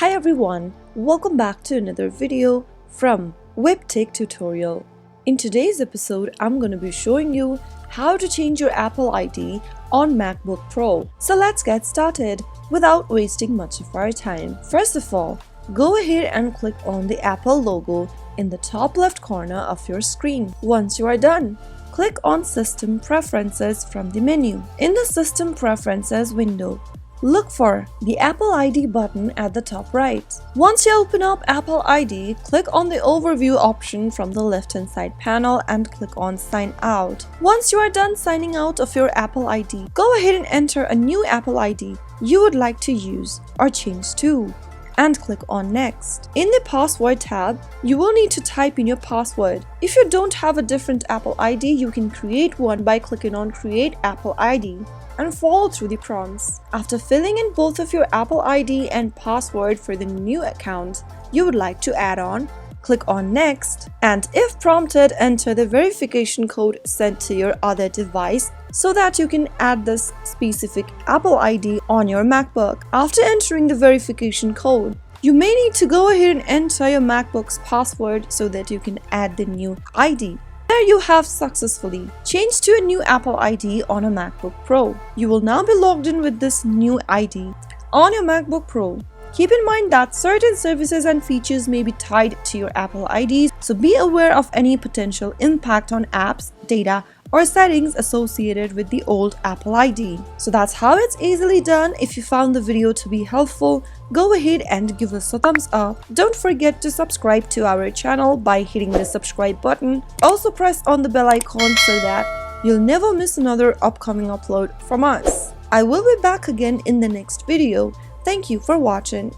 Hi everyone, welcome back to another video from Webtech Tutorial. In today's episode, I'm going to be showing you how to change your Apple ID on MacBook Pro. So let's get started without wasting much of our time. First of all, go ahead and click on the Apple logo in the top left corner of your screen. Once you are done, click on System Preferences from the menu. In the System Preferences window, look for the Apple ID button at the top right. Once you open up Apple ID, click on the Overview option from the left-hand side panel and click on Sign Out. Once you are done signing out of your Apple ID, go ahead and enter a new Apple ID you would like to use or change to, and click on Next. In the Password tab, you will need to type in your password. If you don't have a different Apple ID, you can create one by clicking on Create Apple ID and follow through the prompts. After filling in both of your Apple ID and password for the new account you would like to add on, click on Next, and if prompted, enter the verification code sent to your other device so that you can add this specific Apple ID on your MacBook. After entering the verification code, you may need to go ahead and enter your MacBook's password so that you can add the new ID. There you have successfully changed to a new Apple ID on a MacBook Pro. You will now be logged in with this new ID on your MacBook Pro. Keep in mind that certain services and features may be tied to your Apple IDs, so be aware of any potential impact on apps, data, or settings associated with the old Apple ID. So that's how it's easily done. If you found the video to be helpful, go ahead and give us a thumbs up. Don't forget to subscribe to our channel by hitting the subscribe button. Also press on the bell icon so that you'll never miss another upcoming upload from us. I will be back again in the next video. Thank you for watching.